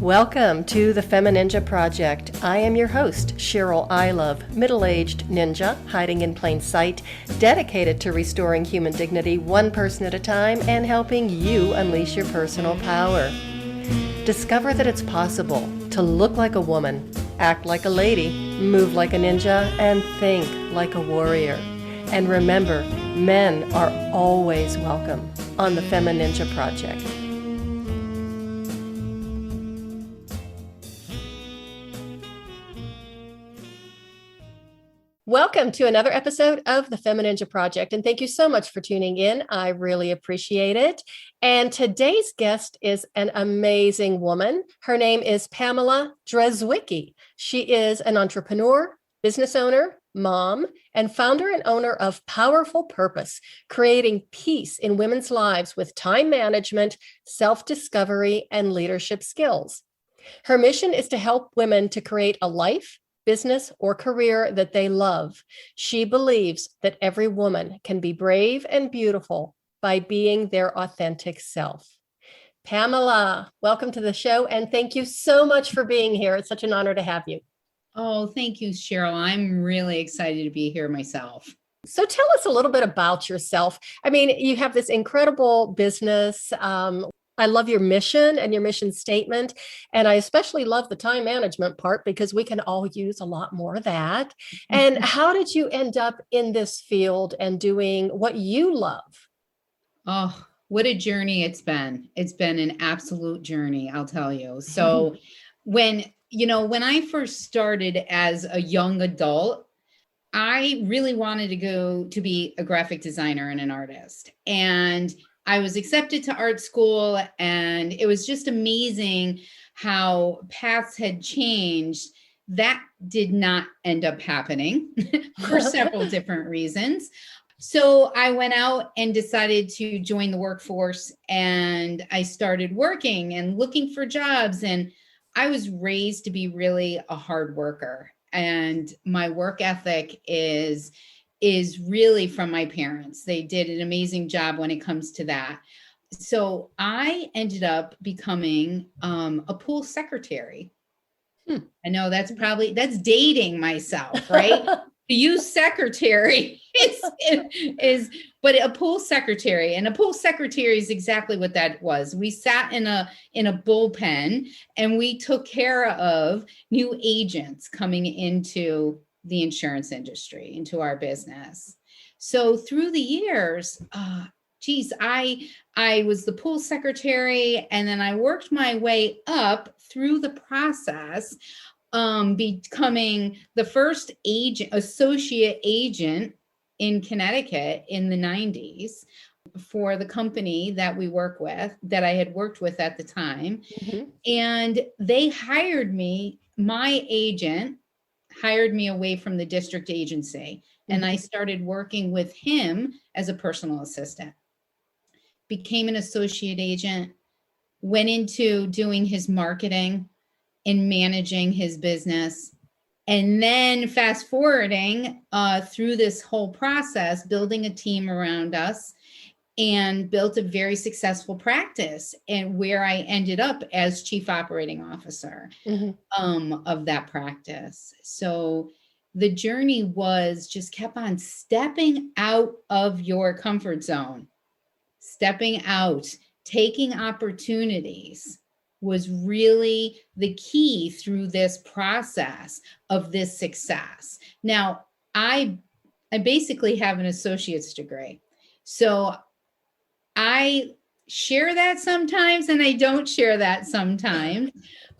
Welcome to the FemiNinja Project. I am your host, Cheryl I Love, middle-aged ninja hiding in plain sight, dedicated to restoring human dignity one person at a time and helping you unleash your personal power. Discover that it's possible to look like a woman, act like a lady, move like a ninja, and think like a warrior. And remember, men are always welcome on the FemiNinja Project. Welcome to another episode of the FemiNinja Project, and thank you so much for tuning in. I really appreciate it. And today's guest is an amazing woman. Her name is Pamela Drzewiecki. She is an entrepreneur, business owner, mom, and founder and owner of Powerful Purpose, creating peace in women's lives with time management, self-discovery, and leadership skills. Her mission is to help women to create a life, business, or career that they love. She believes that every woman can be brave and beautiful by being their authentic self. Pamela, welcome to the show, and thank you so much for being here. It's such an honor to have you. Oh, thank you, Cheryl. I'm really excited to be here myself. So tell us a little bit about yourself. I mean, you have this incredible business. I love your mission and your mission statement. And I especially love the time management part because we can all use a lot more of that. And how did you end up in this field and doing what you love? Oh, what a journey it's been. It's been an absolute journey, I'll tell you. So when I first started as a young adult, I really wanted to go to be a graphic designer and an artist. And I was accepted to art school, and it was just amazing how paths had changed. That did not end up happening for several different reasons. So I went out and decided to join the workforce, and I started working and looking for jobs. And I was raised to be really a hard worker, and my work ethic is really from my parents. They did an amazing job when it comes to that. So I ended up becoming a pool secretary. I know that's dating myself, right? To use secretary but a pool secretary, and a pool secretary is exactly what that was. We sat in a bullpen, and we took care of new agents coming into the insurance industry, into our business. So through the years, I was the pool secretary, and then I worked my way up through the process, becoming the first associate agent in Connecticut in the 90s for the company that I had worked with at the time. Mm-hmm. And they hired me, my agent hired me away from the district agency. Mm-hmm. And I started working with him as a personal assistant, became an associate agent, went into doing his marketing and managing his business. And then fast forwarding through this whole process, building a team around us, and built a very successful practice, and where I ended up as chief operating officer of that practice. So the journey just kept on stepping out of your comfort zone, stepping out, taking opportunities was really the key through this process of this success. Now, I basically have an associate's degree. So I share that sometimes, and I don't share that sometimes.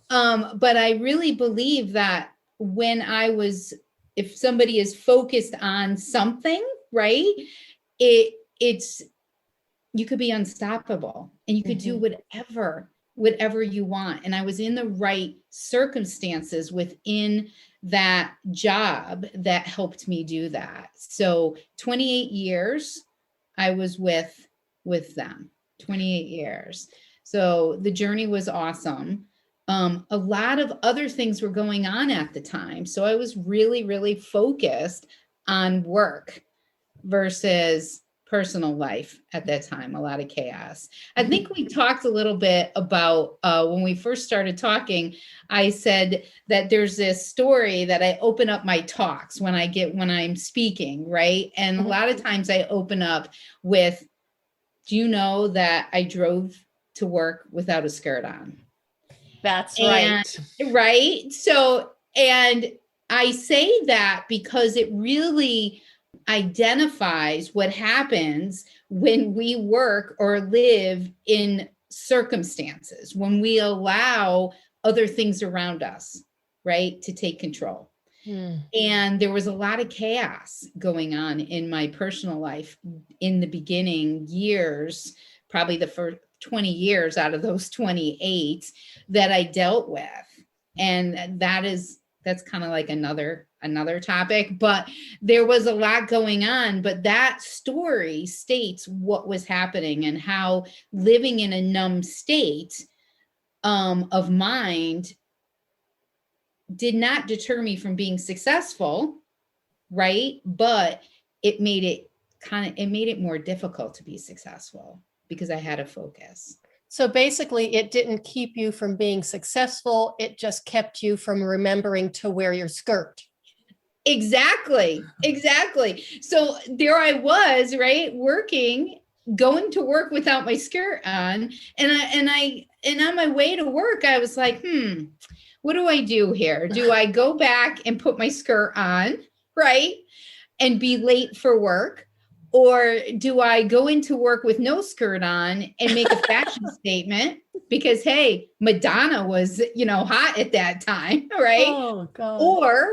But I really believe that if somebody is focused on something, right, it's you could be unstoppable, and you could do whatever you want. And I was in the right circumstances within that job that helped me do that. So 28 years I was with them, 28 years. So the journey was awesome. A lot of other things were going on at the time. So I was really, really focused on work versus personal life at that time, a lot of chaos. I think we talked a little bit about when we first started talking, I said that there's this story that I open up my talks when I'm speaking, right? And a lot of times I open up with, do you know that I drove to work without a skirt on? That's And right. right. So, and I say that because it really identifies what happens when we work or live in circumstances, when we allow other things around us, right, to take control. And there was a lot of chaos going on in my personal life in the beginning years, probably the first 20 years out of those 28 that I dealt with. And that's kind of like another topic, but there was a lot going on. But that story states what was happening and how living in a numb state of mind did not deter me from being successful, right? But it made it more difficult to be successful because I had a focus. So basically, it didn't keep you from being successful. It just kept you from remembering to wear your skirt. Exactly. So there I was, right, working, going to work without my skirt on, and on my way to work, I was like, what do I do here? Do I go back and put my skirt on, right, and be late for work? Or do I go into work with no skirt on and make a fashion statement? Because, hey, Madonna was, hot at that time, right? Oh, God. Or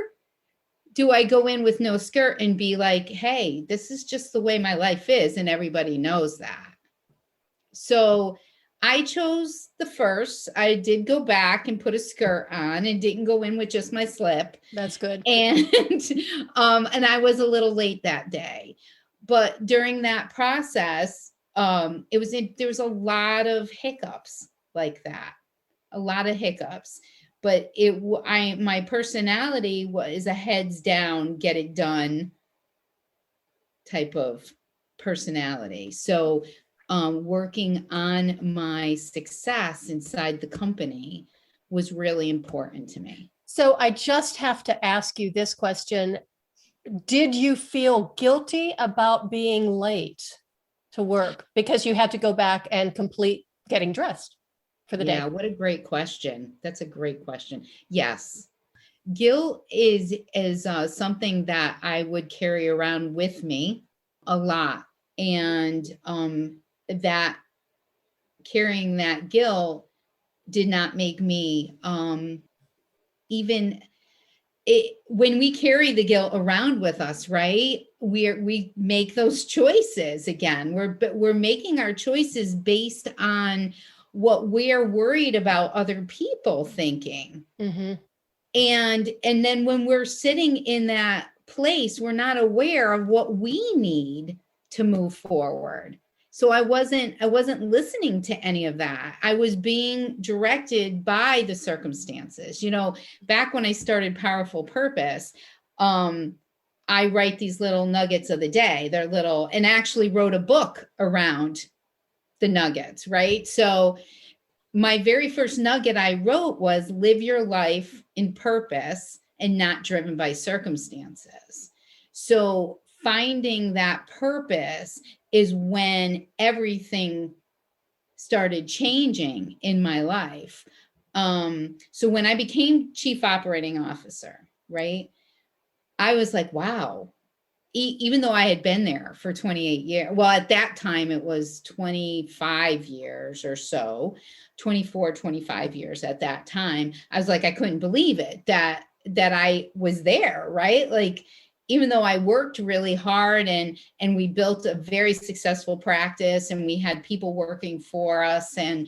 do I go in with no skirt and be like, hey, this is just the way my life is, and everybody knows that? So I chose the first. I did go back and put a skirt on and didn't go in with just my slip. That's good. And and I was a little late that day. But during that process, there was a lot of hiccups like that, a lot of hiccups. But my personality was a heads down, get it done type of personality. So working on my success inside the company was really important to me. So I just have to ask you this question. Did you feel guilty about being late to work because you had to go back and complete getting dressed for the day? Yeah, what a great question. That's a great question. Yes. Guilt is something that I would carry around with me a lot. And that carrying that guilt did not make me even when we carry the guilt around with us, right? We make those choices again. We're making our choices based on what we're worried about other people thinking. Mm-hmm. And then when we're sitting in that place, we're not aware of what we need to move forward. So I wasn't listening to any of that. I was being directed by the circumstances. Back when I started Powerful Purpose, I write these little nuggets of the day. They're little, and actually wrote a book around the nuggets, right? So my very first nugget I wrote was live your life in purpose and not driven by circumstances. So finding that purpose is when everything started changing in my life. So when I became chief operating officer, right, I was like, wow, even though I had been there for 28 years, well, at that time it was 25 years or so, 24, 25 years at that time. I was like, I couldn't believe it that I was there, right? Like, even though I worked really hard and we built a very successful practice and we had people working for us and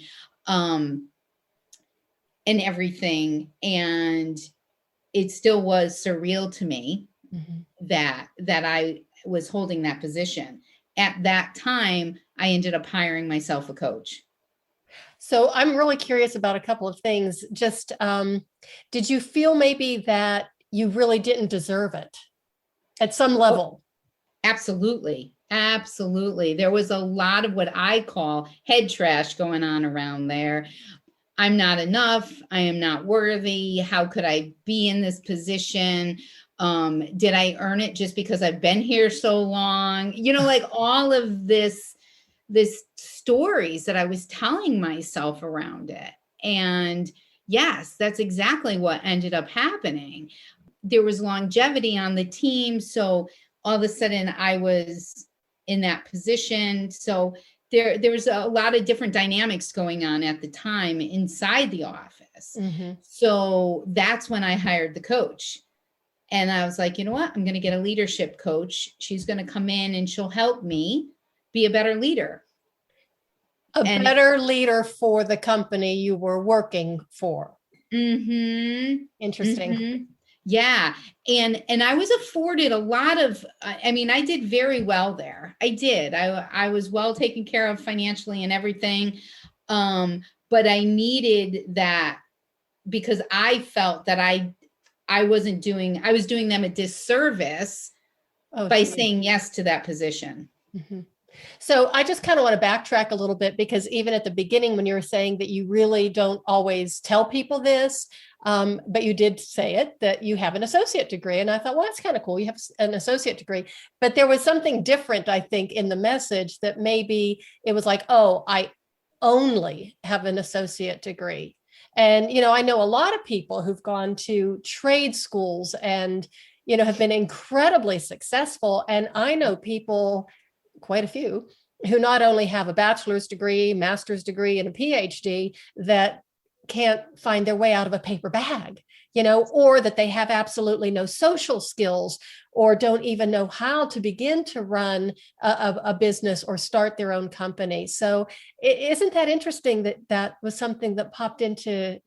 everything, and it still was surreal to me that I was holding that position. At that time, I ended up hiring myself a coach. So I'm really curious about a couple of things. Just, did you feel maybe that you really didn't deserve it at some level? Absolutely. Absolutely. There was a lot of what I call head trash going on around there. I'm not enough. I am not worthy. How could I be in this position? Did I earn it just because I've been here so long? Like all of this stories that I was telling myself around it. And yes, that's exactly what ended up happening. There was longevity on the team. So all of a sudden I was in that position. So there was a lot of different dynamics going on at the time inside the office. Mm-hmm. So that's when I hired the coach. And I was like, you know what? I'm going to get a leadership coach. She's going to come in and she'll help me be a better leader. A better leader for the company you were working for. Mm-hmm. Interesting. Mm-hmm. Yeah. And I was afforded a lot of, I mean, I did very well there. I did. I was well taken care of financially and everything. But I needed that because I felt that I was doing them a disservice by saying yes to that position. Mm-hmm. So I just kind of want to backtrack a little bit, because even at the beginning, when you were saying that you really don't always tell people this, but you did say it, that you have an associate degree. And I thought, well, that's kind of cool. You have an associate degree, but there was something different, I think, in the message, that maybe it was like, oh, I only have an associate degree. And, I know a lot of people who've gone to trade schools and, have been incredibly successful. And I know people, quite a few, who not only have a bachelor's degree, master's degree, and a PhD, that can't find their way out of a paper bag, or that they have absolutely no social skills, or don't even know how to begin to run a business or start their own company. So isn't that interesting that that was something that popped into,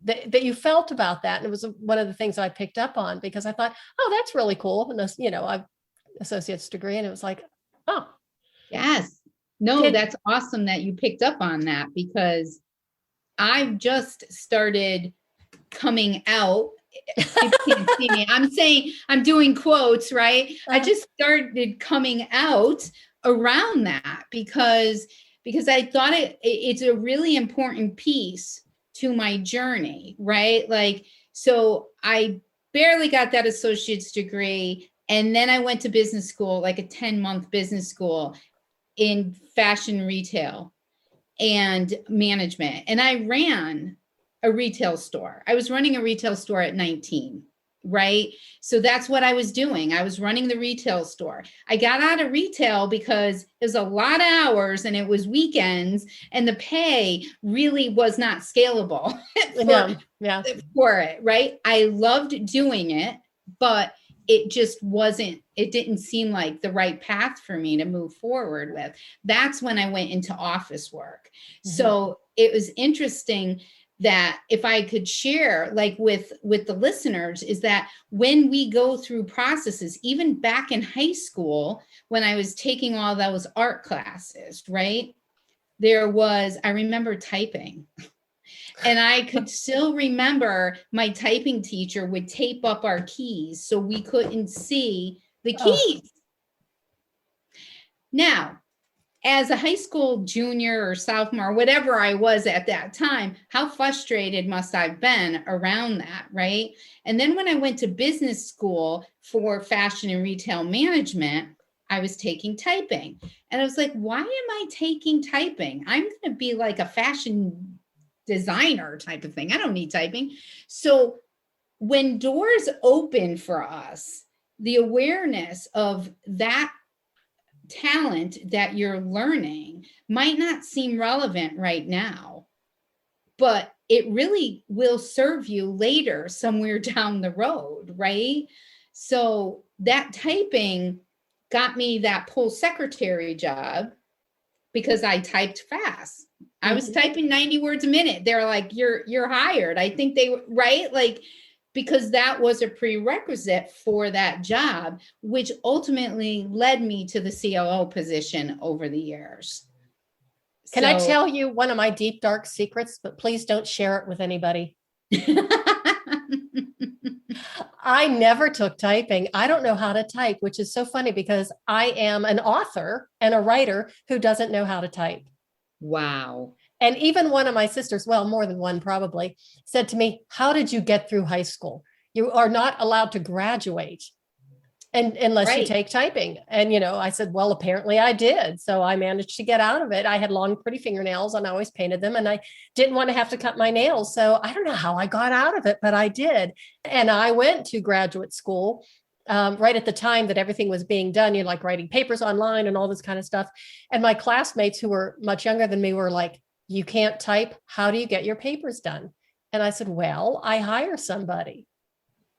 that you felt about that? And it was one of the things I picked up on, because I thought, oh, that's really cool. And, I've associate's degree. And it was like, oh. Yes. No, that's awesome that you picked up on that, because I've just started coming out. You can't see me. I'm saying, I'm doing quotes, right? I just started coming out around that because I thought it's a really important piece to my journey, right? Like, so I barely got that associate's degree. And then I went to business school, like a 10-month business school in fashion retail and management. And I ran a retail store. I was running a retail store at 19, right? So that's what I was doing. I was running the retail store. I got out of retail because it was a lot of hours and it was weekends, and the pay really was not scalable for it, right? I loved doing it, but it just wasn't, it didn't seem like the right path for me to move forward with. That's when I went into office work. Mm-hmm. So it was interesting that if I could share, like with the listeners, is that when we go through processes, even back in high school, when I was taking all those art classes, right? I remember typing. And I could still remember my typing teacher would tape up our keys so we couldn't see the keys. Oh. Now, as a high school junior or sophomore, whatever I was at that time, how frustrated must I have been around that, right? And then when I went to business school for fashion and retail management, I was taking typing. And I was like, why am I taking typing? I'm going to be like a fashion designer type of thing. I don't need typing. So when doors open for us, the awareness of that talent that you're learning might not seem relevant right now, but it really will serve you later somewhere down the road, right? So that typing got me that pool secretary job because I typed fast. I was typing 90 words a minute. They're like, you're hired. I think they, right? Like, because that was a prerequisite for that job, which ultimately led me to the COO position over the years. Can I tell you one of my deep, dark secrets, but please don't share it with anybody? I never took typing. I don't know how to type, which is so funny because I am an author and a writer who doesn't know how to type. Wow. And even one of my sisters, well, more than one probably, said to me, "How did you get through high school? You are not allowed to graduate and unless you Right. take typing." And I said, "Well, apparently I did, so I managed to get out of it. I had long pretty fingernails and I always painted them, and I didn't want to have to cut my nails, so I don't know how I got out of it, but I did." And I went to graduate school right at the time that everything was being done, like writing papers online and all this kind of stuff. And my classmates who were much younger than me were like, "You can't type, how do you get your papers done?" And I said, "Well, I hire somebody."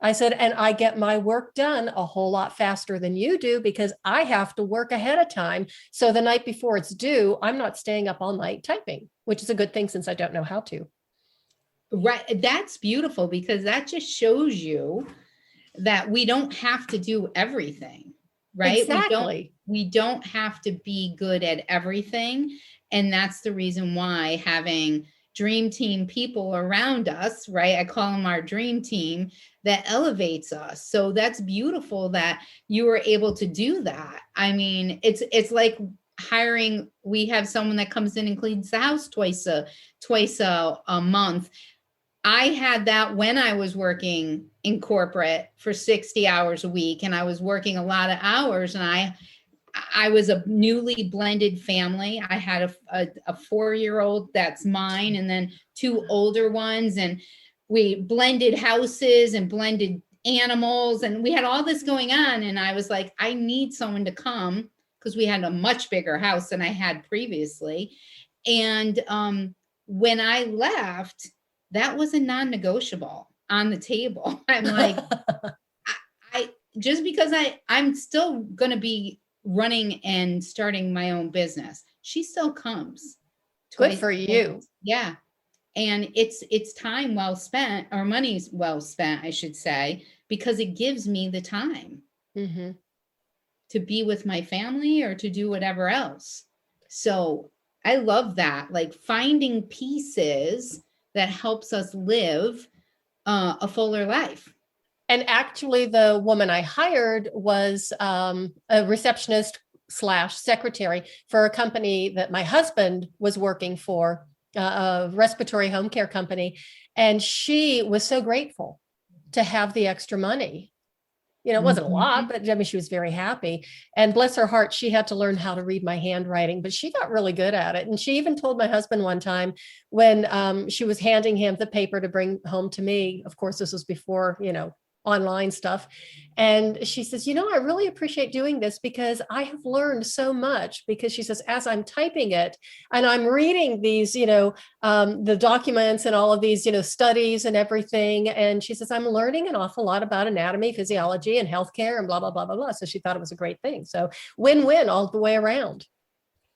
I said, "And I get my work done a whole lot faster than you do because I have to work ahead of time. So the night before it's due, I'm not staying up all night typing," which is a good thing since I don't know how to. Right. That's beautiful because that just shows you that we don't have to do everything, right? Exactly. We don't have to be good at everything. And that's the reason why having dream team people around us, right? I call them our dream team that elevates us. So that's beautiful that you were able to do that. I mean, it's like hiring, we have someone that comes in and cleans the house twice a month. I had that when I was working in corporate for 60 hours a week, and I was working a lot of hours, and I was a newly blended family. I had a 4-year-old that's mine, and then 2 older ones, and we blended houses and blended animals, and we had all this going on. And I was like, I need someone to come because we had a much bigger house than I had previously. And when I left, that was a non-negotiable on the table. I'm like, I just because I'm still going to be running and starting my own business. She still comes Good twice. for you. Yeah. And it's time well spent, or money's well spent, I should say, because it gives me the time Mm-hmm. to be with my family or to do whatever else. So I love that, like finding pieces that helps us live a fuller life. And actually, the woman I hired was a receptionist slash secretary for a company that my husband was working for, a respiratory home care company. And she was so grateful to have the extra money. It wasn't a lot, Mhm. but I mean, she was very happy. And bless her heart, she had to learn how to read my handwriting, but she got really good at it. And she even told my husband one time when she was handing him the paper to bring home to me. Of course, this was before, online stuff. And she says, "I really appreciate doing this because I have learned so much." Because she says, as I'm typing it and I'm reading these, the documents and all of these, studies and everything. And she says, "I'm learning an awful lot about anatomy, physiology, and healthcare and blah, blah, blah, blah, blah." So she thought it was a great thing. So win-win all the way around.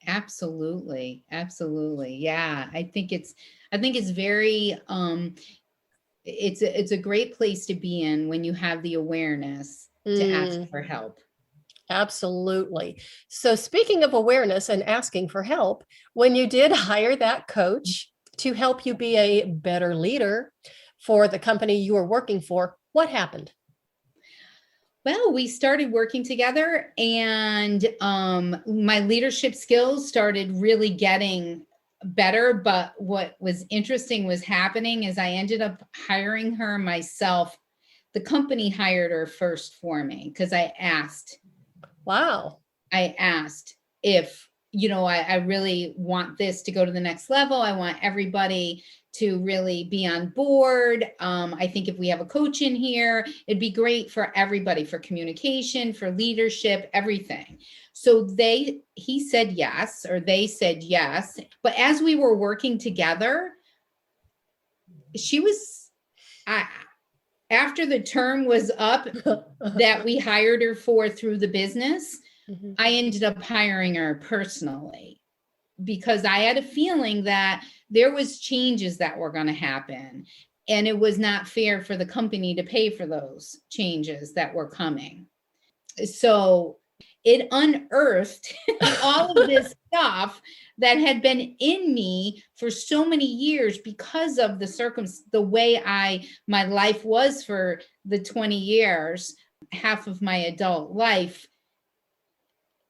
Absolutely. Absolutely. Yeah. I think it's very it's a great place to be in when you have the awareness to ask for Mm, help. absolutely. So speaking of awareness and asking for help, when you did hire that coach to help you be a better leader for the company you were working for, what happened? Well, we started working together, and my leadership skills started really getting better. But what was interesting was happening is I ended up hiring her myself. The company hired her first for me because Wow. I asked if, I really want this to go to the next level. I want everybody to really be on board. I think if we have a coach in here, it'd be great for everybody, for communication, for leadership, everything. So he said yes, or they said yes. But as we were working together, she was, I, after the term was up that we hired her for through the business, Mhm. I ended up hiring her personally because I had a feeling that there was changes that were going to happen, and it was not fair for the company to pay for those changes that were coming. So it unearthed all of this stuff that had been in me for so many years because of the way my life was for the 20 years, half of my adult life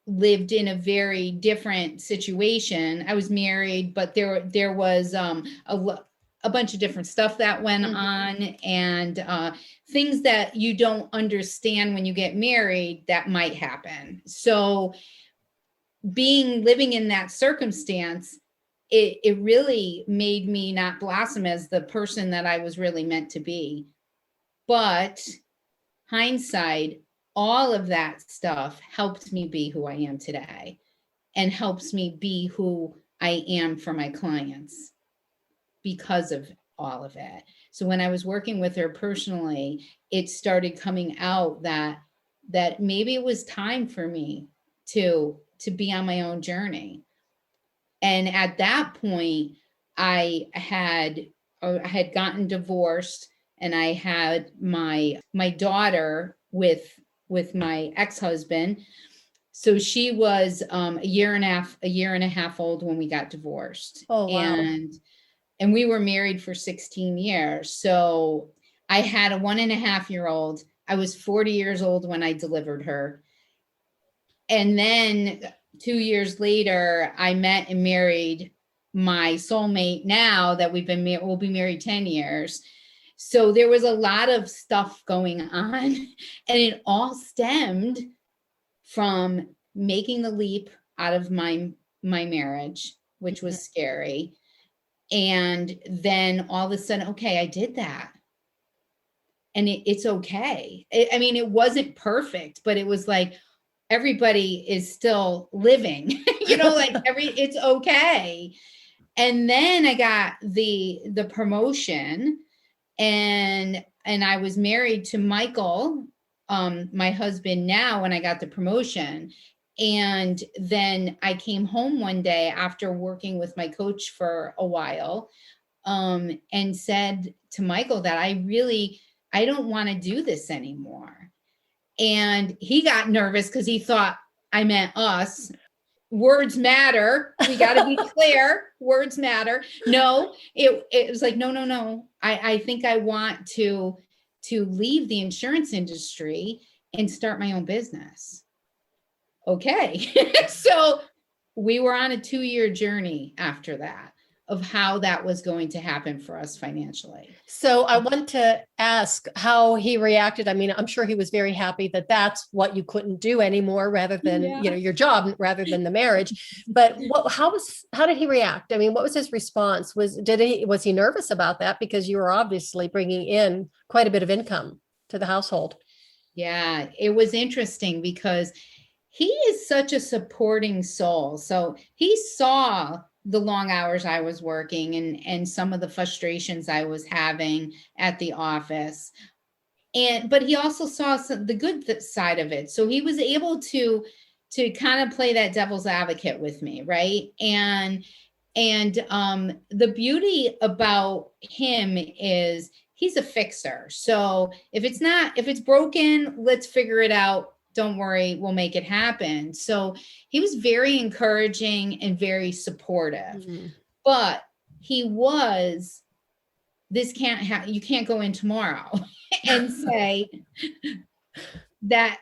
lived in a very different situation. I was married, but there was a bunch of different stuff that went on, and things that you don't understand when you get married that might happen. So living in that circumstance, it really made me not blossom as the person that I was really meant to be. But hindsight, all of that stuff helped me be who I am today, and helps me be who I am for my clients because of all of it. So when I was working with her personally, it started coming out that maybe it was time for me to be on my own journey. And at that point, I had gotten divorced, and I had my daughter with my ex-husband. So she was a year and a half old when we got divorced. Oh, wow. And we were married for 16 years. So I had a 1.5-year-old. I was 40 years old when I delivered her. And then 2 years later, I met and married my soulmate now that we'll be married 10 years. So there was a lot of stuff going on, and it all stemmed from making the leap out of my marriage, which was scary. And then all of a sudden, okay, I did that. And it's okay. I mean, it wasn't perfect, but it was like, everybody is still living, like it's okay. And then I got the promotion, and I was married to Michael, my husband now, when I got the promotion. And then I came home one day after working with my coach for a while, and said to Michael that I don't want to do this anymore. And he got nervous because he thought I meant us. Words matter. We got to be clear. Words matter. No, it was like, no. I think I want to leave the insurance industry and start my own business. Okay. So we were on a 2-year journey after that of how that was going to happen for us financially. So I want to ask how he reacted. I mean, I'm sure he was very happy that that's what you couldn't do anymore, rather than, your job, rather than the marriage. But how did he react? I mean, what was his response? Was he nervous about that? Because you were obviously bringing in quite a bit of income to the household. Yeah, it was interesting because he is such a supporting soul. So he saw the long hours I was working and some of the frustrations I was having at the office. But he also saw the good side of it. So he was able to kind of play that devil's advocate with me, right? And the beauty about him is he's a fixer. So if it's broken, let's figure it out. Don't worry, we'll make it happen. So he was very encouraging and very supportive. Mm-hmm. But you can't go in tomorrow and say that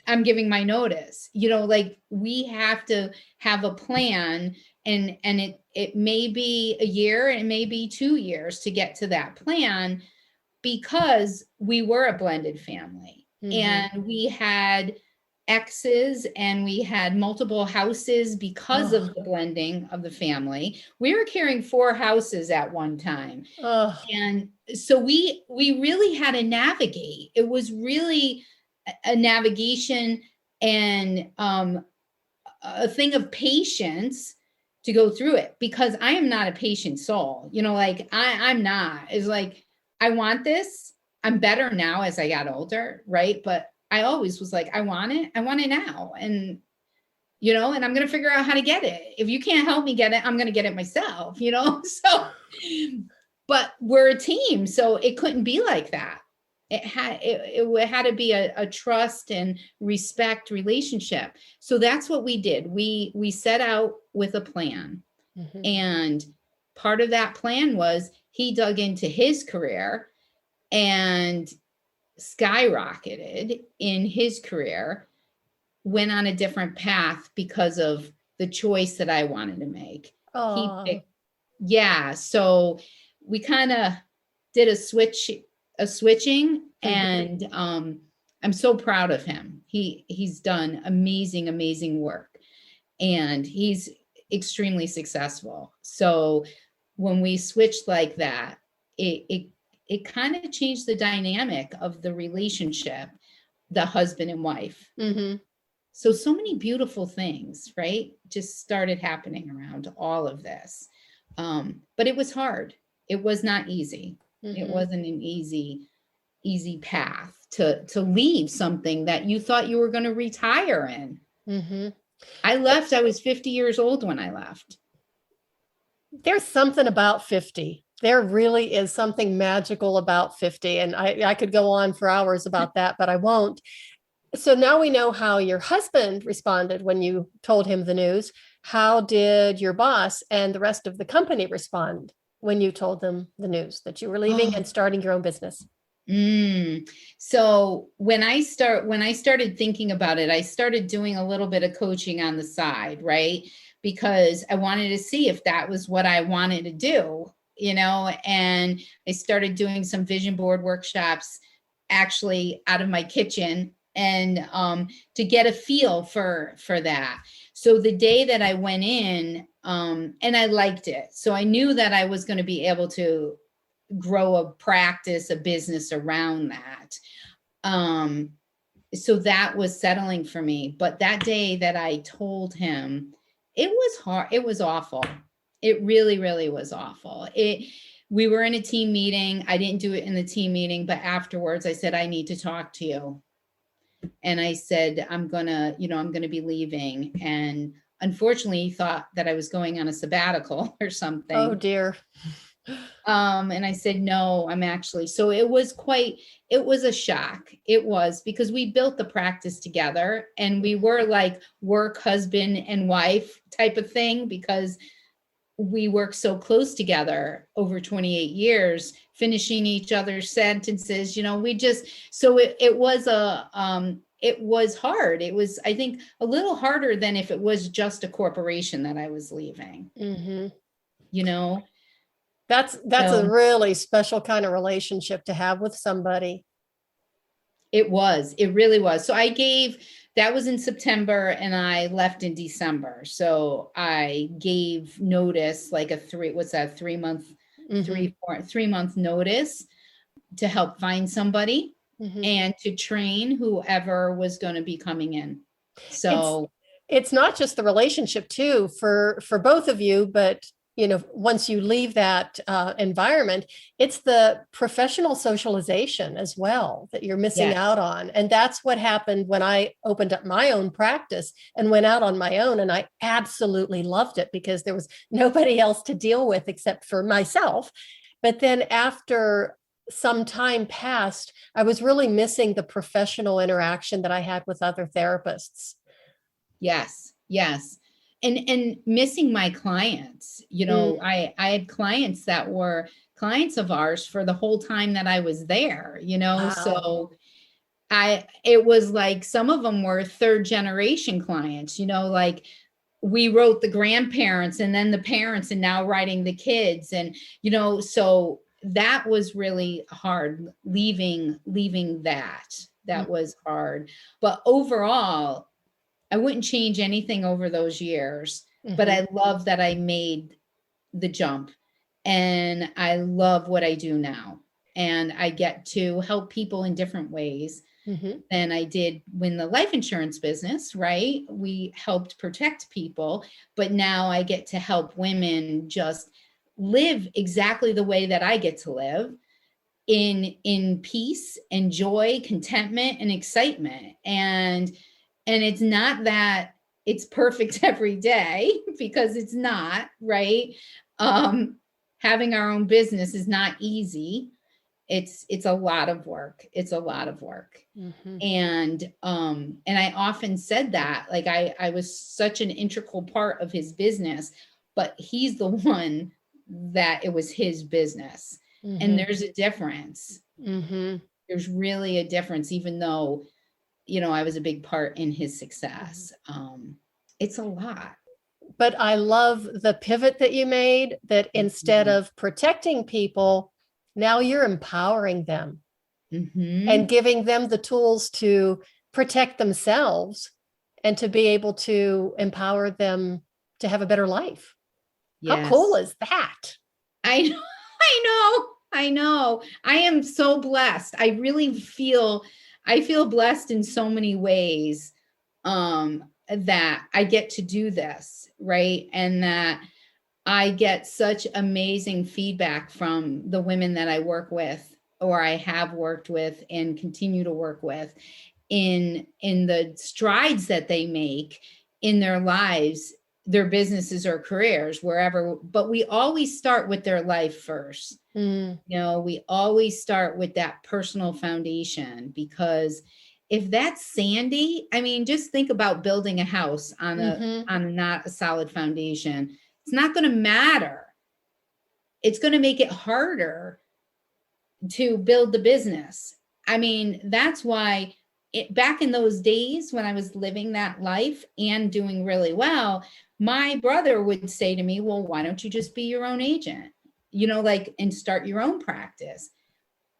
I'm giving my notice. Like, we have to have a plan, and it may be a year, and it may be 2 years to get to that plan, because we were a blended family. Mm-hmm. And we had exes, and we had multiple houses because of the blending of the family. We were carrying 4 houses at one time. And so we really had to navigate. It was really a navigation and a thing of patience to go through it, because I am not a patient soul. I'm not. It's like, I want this. I'm better now as I got older, right? But I always was like, I want it now. And, and I'm going to figure out how to get it. If you can't help me get it, I'm going to get it myself, So, but we're a team, so it couldn't be like that. it had to be a trust and respect relationship. So that's what we did. We set out with a plan. Mhm. And part of that plan was he dug into his career and skyrocketed in his career, went on a different path because of the choice that I wanted to make. He Oh. picked, yeah. So we kind of did a switching, Mhm. and I'm so proud of him. He's done amazing work, and he's extremely successful. So when we switched like that, it kind of changed the dynamic of the relationship, the husband and wife. Mhm. So many beautiful things, right? Just started happening around all of this. But it was hard. It was not easy. It Mhm. wasn't an easy path to leave something that you thought you were going to retire in. Mhm. I left, I was 50 years old when I left. There's something about 50. There really is something magical about 50. And I could go on for hours about that, but I won't. So now we know how your husband responded when you told him the news. How did your boss and the rest of the company respond when you told them the news that you were leaving Oh, and starting your own business? So when I started thinking about it, I started doing a little bit of coaching on the side, right? Because I wanted to see if that was what I wanted to do, and I started doing some vision board workshops actually out of my kitchen, and to get a feel for that. So the day that I went in, and I liked it. So I knew that I was going to be able to grow a practice, a business around that. Um, so that was settling for me. But that day that I told him, it was hard. It was awful. It really was awful. We were in a team meeting. I didn't do it in the team meeting, but afterwards I said, I need to talk to you. And I said, I'm gonna be leaving. And unfortunately, he thought that I was going on a sabbatical or Oh, something. dear. And I said, no, I'm actually, so it was a shock. It was, because we built the practice together, and we were like work husband and wife type of thing, because we worked so close together over 28 years, finishing each other's sentences. So it was hard. It was, I think, a little harder than if it was just a corporation that I was leaving, Mhm. you know? That's a So really special kind of relationship to have with somebody. it really was. So that was in September, and I left in December. So I gave notice, like what's that, 3 month, Mhm. 3 month notice, to help find somebody Mhm. and to train whoever was going to be coming in. It's So it's not just the relationship too for both of you, but once you leave that environment, it's the professional socialization as well that you're missing yes, out on. And that's what happened when I opened up my own practice and went out on my own. And I absolutely loved it because there was nobody else to deal with except for myself. But then after some time passed, I was really missing the professional interaction that I had with other therapists. yes. And missing my clients. Mm. I had clients that were clients of ours for the whole time that I was there, Wow. so it was like some of them were third generation clients, like we wrote the grandparents and then the parents and now writing the kids. And, so that was really hard, leaving that was hard. But overall, I wouldn't change anything over those years, but Mm-hmm. I love that I made the jump, and I love what I do now. And I get to help people in different ways Mm-hmm. than I did when the life insurance business, right? We helped protect people, but now I get to help women just live exactly the way that I get to live, in peace and joy, contentment and excitement. And it's not that it's perfect every day, because it's not, right? um Having our own business is not easy. It's a lot of work. It's a lot of work. Mm-hmm. And I often said that, like, I was such an integral part of his business, but he's the one that it was his business. Mm-hmm. And there's a difference. Mm-hmm. There's really a difference, even though, I was a big part in his success. It's a lot. But I love the pivot that you made, that instead of protecting people, now you're empowering them and giving them the tools to protect themselves and to be able to empower them to have a better life. How cool is that? I know. I know. I am so blessed. I really feel blessed in so many ways, that I get to do this, right? And that I get such amazing feedback from the women that I work with, or I have worked with and continue to work with, in the strides that they make in their lives, their businesses or careers, wherever. But we always start with their life first. We always start with that personal foundation, because if that's sandy, I mean, just think about building a house on not a solid foundation. It's not going to matter. It's going to make it harder to build the business. I mean, that's why back in those days when I was living that life and doing really well, my brother would say to me, well, why don't you just be your own agent, and start your own practice?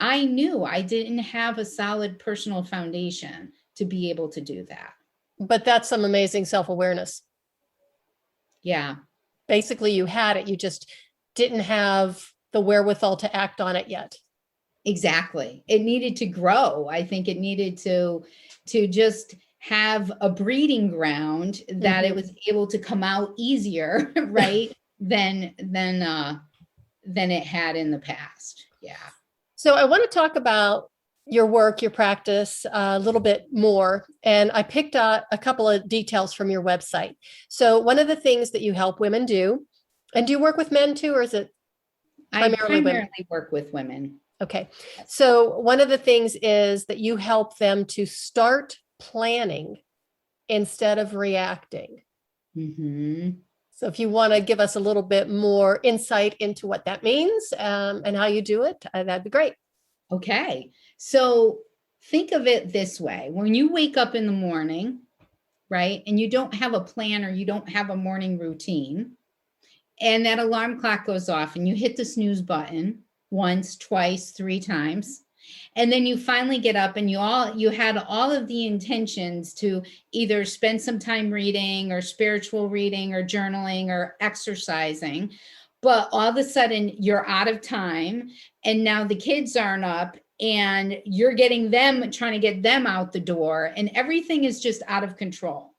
I knew I didn't have a solid personal foundation to be able to do that. But that's some amazing self-awareness. Yeah. Basically, you had it. You just didn't have the wherewithal to act on it yet. Exactly. It needed to grow. I think it needed to just have a breeding ground that it was able to come out easier, right? than it had in the past. Yeah. So I want to talk about your work, your practice a little bit more. And I picked out a couple of details from your website. So one of the things that you help women do, and do you work with men too, or is it primarily women? I work with women. Okay. So one of the things is that you help them to start planning instead of reacting. So if you want to give us a little bit more insight into what that means, and how you do it, that'd be great. Okay. So think of it this way. When you wake up in the morning, right, and you don't have a plan, or you don't have a morning routine, and that alarm clock goes off and you hit the snooze button once, twice, 3 times, and then you finally get up and you had all of the intentions to either spend some time reading or spiritual reading or journaling or exercising, but all of a sudden you're out of time, and now the kids aren't up, and you're trying to get them out the door, and everything is just out of control.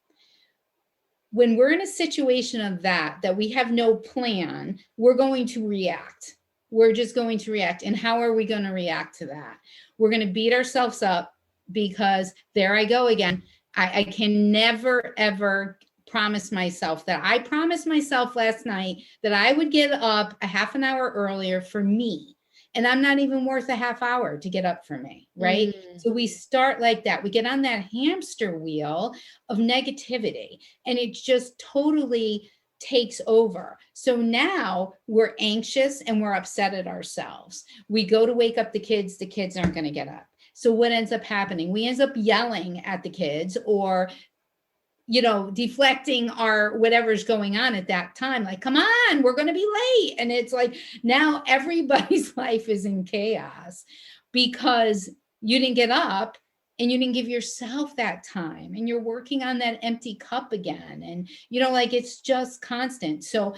When we're in a situation of that we have no plan, we're going to react. We're just going to react. And how are we going to react to that? We're going to beat ourselves up, because there I go again. I can never, ever promise myself that. I promised myself last night that I would get up a half an hour earlier for me. And I'm not even worth a half hour to get up for me, right? So we start like that. We get on that hamster wheel of negativity, and it just totally takes over. So now we're anxious and we're upset at ourselves. We go to wake up the kids aren't going to get up. So what ends up happening? We end up yelling at the kids, or deflecting our whatever's going on at that time, like, come on, we're going to be late. And it's like, now everybody's life is in chaos because you didn't get up and you didn't give yourself that time, and you're working on that empty cup again. And, it's just constant. So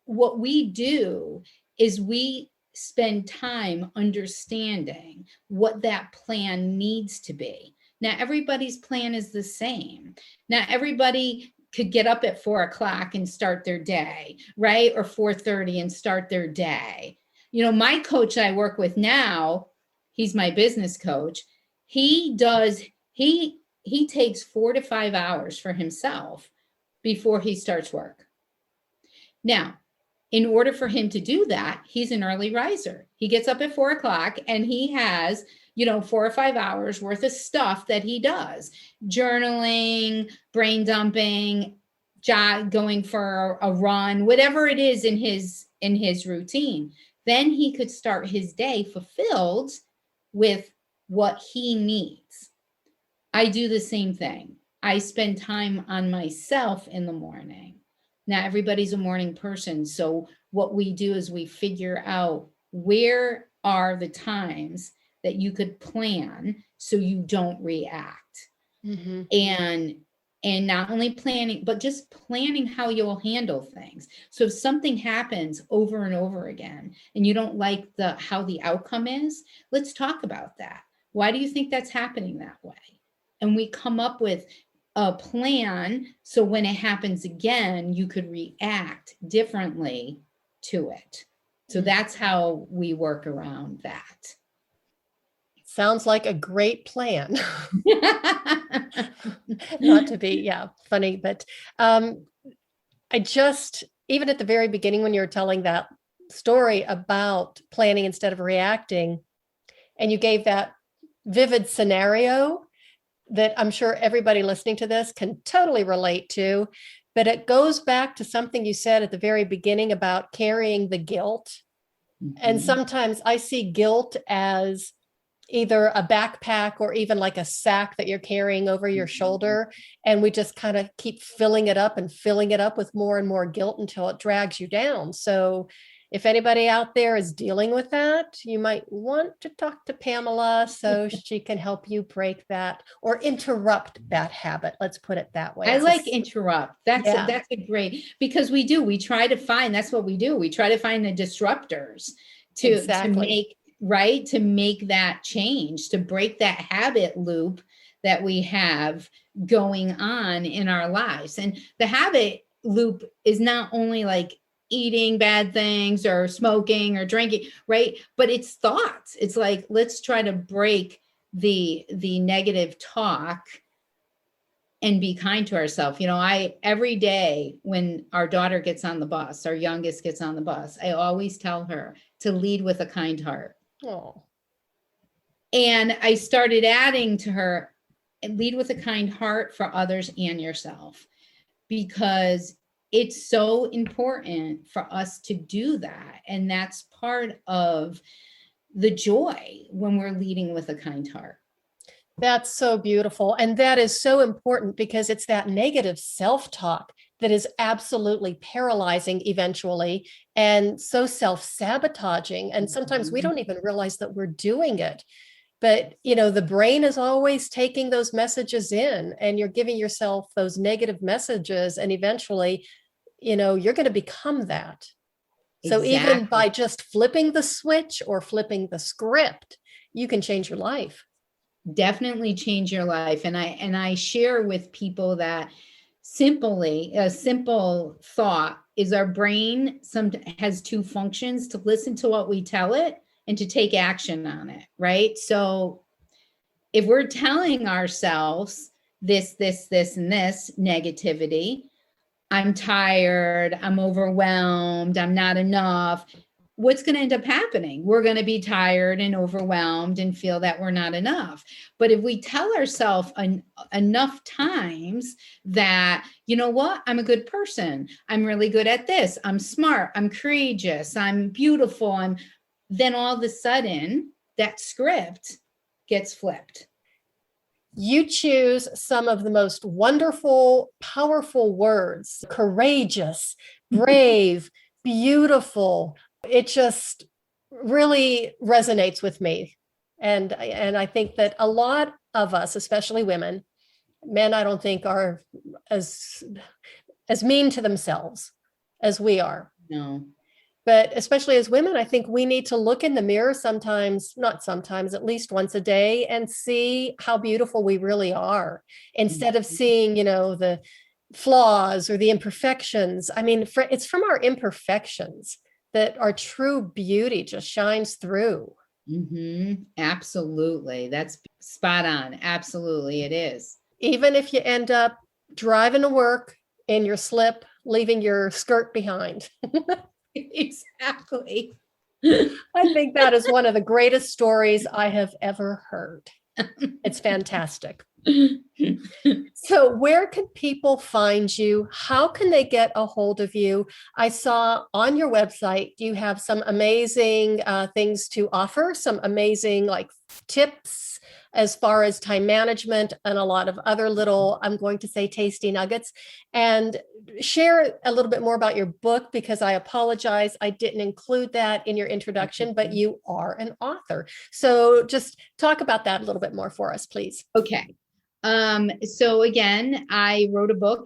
what we do is we spend time understanding what that plan needs to be. Now, everybody's plan is the same. Now, everybody could get up at 4:00 and start their day, right? Or 4:30 and start their day. My coach I work with now, he's my business coach. He takes 4 to 5 hours for himself before he starts work. Now, in order for him to do that, he's an early riser. He gets up at 4 o'clock and he has, 4 or 5 hours worth of stuff that he does: journaling, brain dumping, going for a run, whatever it is in his routine. Then he could start his day fulfilled with what he needs. I do the same thing. I spend time on myself in the morning. Now, everybody's a morning person. So what we do is we figure out where are the times that you could plan so you don't react. Mm-hmm. And not only planning, but just planning how you'll handle things. So if something happens over and over again and you don't like how the outcome is, let's talk about that. Why do you think that's happening that way? And we come up with a plan so when it happens again, you could react differently to it. So that's how we work around that. Sounds like a great plan. Not to be, funny, but even at the very beginning, when you were telling that story about planning instead of reacting, and you gave that vivid scenario that I'm sure everybody listening to this can totally relate to, but it goes back to something you said at the very beginning about carrying the guilt. Mm-hmm. And sometimes I see guilt as either a backpack or even like a sack that you're carrying over your shoulder. And we just kind of keep filling it up with more and more guilt until it drags you down. So if anybody out there is dealing with that, you might want to talk to Pamela so she can help you break that or interrupt that habit. Let's put it that way. I like interrupt. That's a great, because we try to find, that's what we do. We try to find the disruptors to make that change, to break that habit loop that we have going on in our lives. And the habit loop is not only like eating bad things or smoking or drinking, right? But it's thoughts. It's like, let's try to break the negative talk and be kind to ourselves. Every day when our daughter gets on the bus, our youngest gets on the bus, I always tell her to lead with a kind heart. Oh. And I started adding to her, lead with a kind heart for others and yourself, because it's so important for us to do that. And that's part of the joy when we're leading with a kind heart. That's so beautiful. And that is so important because it's that negative self-talk that is absolutely paralyzing eventually and so self-sabotaging. And sometimes we don't even realize that we're doing it. But, the brain is always taking those messages in, and you're giving yourself those negative messages. And eventually, you're going to become that. So even by just flipping the switch or flipping the script, you can change your life. Definitely change your life. And I share with people that a simple thought is our brain has two functions: to listen to what we tell it and to take action on it, right? So if we're telling ourselves this, and this negativity, I'm tired, I'm overwhelmed, I'm not enough, what's going to end up happening? We're going to be tired and overwhelmed and feel that we're not enough. But if we tell ourselves enough times that, you know what, I'm a good person, I'm really good at this, I'm smart, I'm courageous, I'm beautiful, then all of a sudden that script gets flipped. You choose some of the most wonderful, powerful words: courageous, brave, beautiful. It just really resonates with me. And I think that a lot of us, especially women, men, I don't think are as mean to themselves as we are. No. But especially as women, I think we need to look in the mirror not sometimes, at least once a day, and see how beautiful we really are, instead of seeing, the flaws or the imperfections. I mean, it's from our imperfections that our true beauty just shines through. Mm-hmm. Absolutely. That's spot on. Absolutely. It is. Even if you end up driving to work in your slip, leaving your skirt behind. Exactly. I think that is one of the greatest stories I have ever heard. It's fantastic. So, where can people find you? How can they get a hold of you? I saw on your website you have some amazing things to offer, some amazing like tips as far as time management and a lot of other little, I'm going to say, tasty nuggets. And share a little bit more about your book, because I apologize, I didn't include that in your introduction, but you are an author. So, just talk about that a little bit more for us, please. Okay. So again, I wrote a book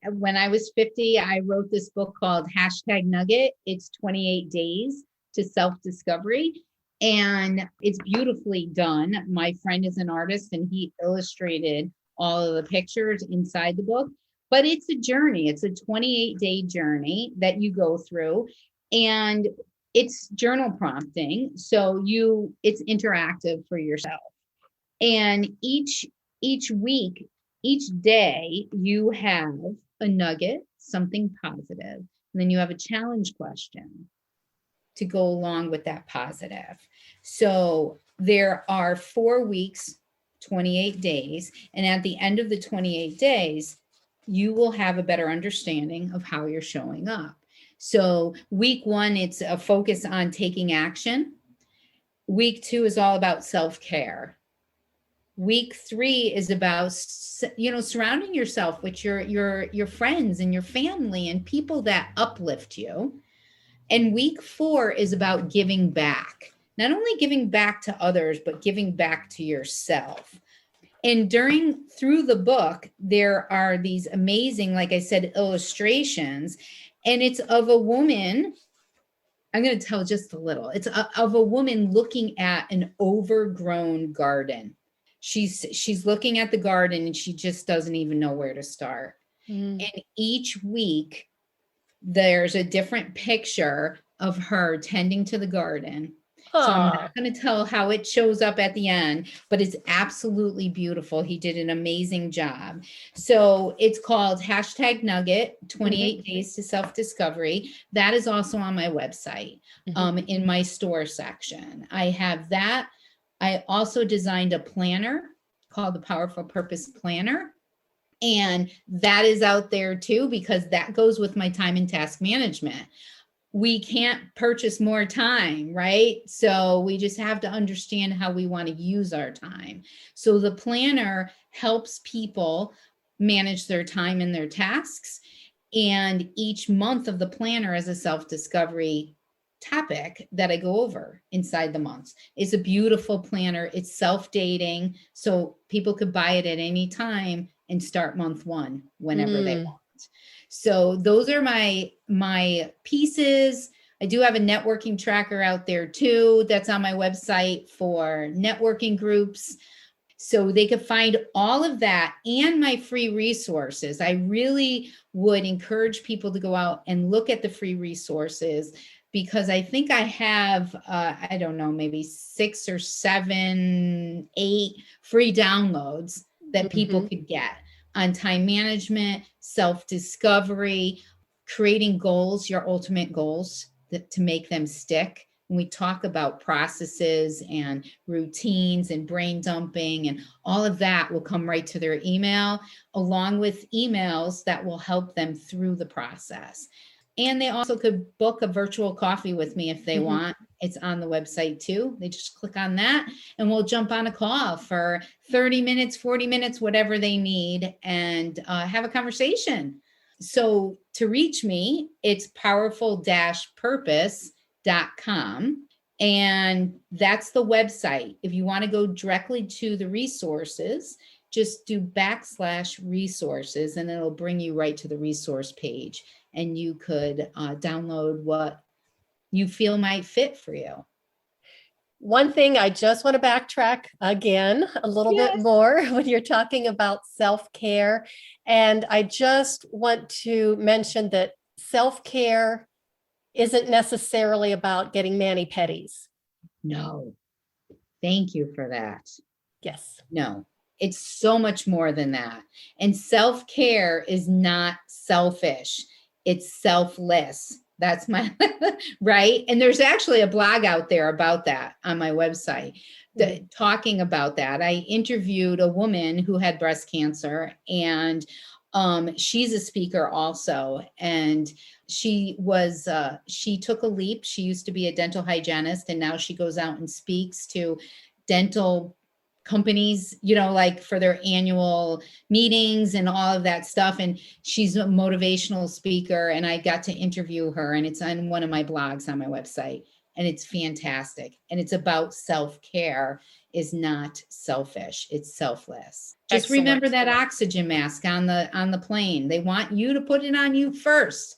when I was 50. I wrote this book called #Nugget. It's 28 days to self-discovery. And it's beautifully done. My friend is an artist and he illustrated all of the pictures inside the book. But it's a journey. It's a 28-day journey that you go through. And it's journal prompting. So it's interactive for yourself. And each week, each day, you have a nugget, something positive, and then you have a challenge question to go along with that positive. So there are 4 weeks, 28 days, and at the end of the 28 days, you will have a better understanding of how you're showing up. So week 1, it's a focus on taking action. Week 2 is all about self-care. Week 3 is about, surrounding yourself with your friends and your family and people that uplift you. And week 4 is about giving back, not only giving back to others, but giving back to yourself. And through the book, there are these amazing, like I said, illustrations, and it's of a woman. I'm going to tell just a little. It's of a woman looking at an overgrown garden. She's looking at the garden and she just doesn't even know where to start. And each week there's a different picture of her tending to the garden. So I'm not going to tell how it shows up at the end, but it's absolutely beautiful. He did an amazing job. So it's called #Nugget, 28 days to self-discovery. That is also on my website, in my store section. I have that. I also designed a planner called the Powerful Purpose Planner. And that is out there too, because that goes with my time and task management. We can't purchase more time, right? So we just have to understand how we want to use our time. So the planner helps people manage their time and their tasks. And each month of the planner is a self-discovery topic that I go over inside the months. It's a beautiful planner. It's self-dating, so people could buy it at any time and start month 1 whenever they want. So those are my pieces. I do have a networking tracker out there too. That's on my website for networking groups. So they could find all of that and my free resources. I really would encourage people to go out and look at the free resources, because I think I have, I don't know, maybe 6 or 7, 8 free downloads that people could get on time management, self-discovery, creating goals, your ultimate goals, to make them stick. When we talk about processes and routines and brain dumping and all of that will come right to their email, along with emails that will help them through the process. And they also could book a virtual coffee with me if they want. It's on the website too. They just click on that and we'll jump on a call for 30 minutes, 40 minutes, whatever they need, and have a conversation. So to reach me, it's powerful-purpose.com. And that's the website. If you want to go directly to the resources, just do /resources and it'll bring you right to the resource page. And you could download what you feel might fit for you. One thing I just want to backtrack again a little bit more when you're talking about self-care. And I just want to mention that self-care isn't necessarily about getting mani-pedis. No, thank you for that. Yes. No, it's so much more than that. And self-care is not selfish. It's selfless. That's my right. And there's actually a blog out there about that on my website, talking about that. I interviewed a woman who had breast cancer, and she's a speaker also. And she took a leap. She used to be a dental hygienist, and now she goes out and speaks to dental companies, like for their annual meetings and all of that stuff. And she's a motivational speaker, and I got to interview her, and it's on one of my blogs on my website, and it's fantastic. And it's about self-care is not selfish, it's selfless. Just Excellent. remember that oxygen mask on the plane. They want you to put it on you first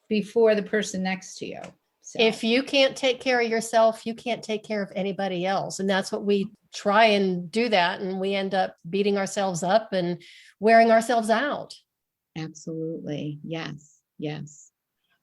before the person next to you. So. If you can't take care of yourself, you can't take care of anybody else. And that's what we try and do that. And we end up beating ourselves up and wearing ourselves out. Absolutely. Yes. Yes.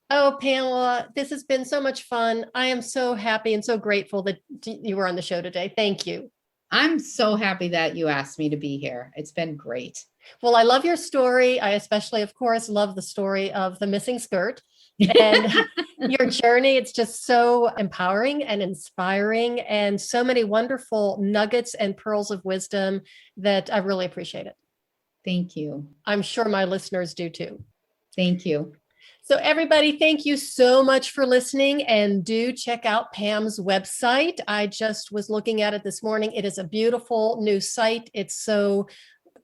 Oh, Pamela, this has been so much fun. I am so happy and so grateful that you were on the show today. Thank you. I'm so happy that you asked me to be here. It's been great. Well, I love your story. I especially, of course, love the story of the missing skirt. And your journey. It's just so empowering and inspiring, and so many wonderful nuggets and pearls of wisdom that I really appreciate it. Thank you. I'm sure my listeners do too. Thank you. So everybody, thank you so much for listening, and do check out Pam's website. I just was looking at it this morning. It is a beautiful new site. It's so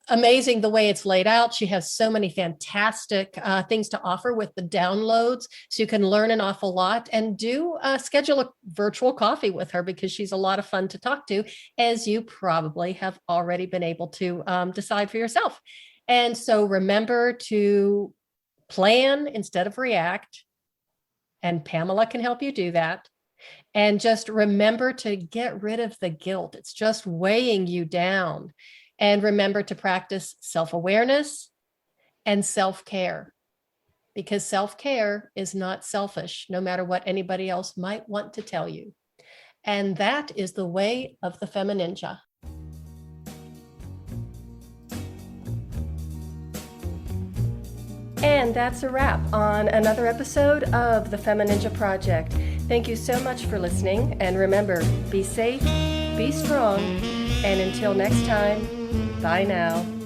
amazing the way it's laid out. She has so many fantastic things to offer with the downloads, so you can learn an awful lot. And do schedule a virtual coffee with her, because she's a lot of fun to talk to, as you probably have already been able to decide for yourself. And so remember to plan instead of react, and Pamela can help you do that. And just remember to get rid of the guilt. It's just weighing you down. And remember to practice self-awareness and self-care, because self-care is not selfish, no matter what anybody else might want to tell you. And that is the way of the FemiNinja. And that's a wrap on another episode of the FemiNinja Project. Thank you so much for listening. And remember, be safe, be strong, and until next time, bye now.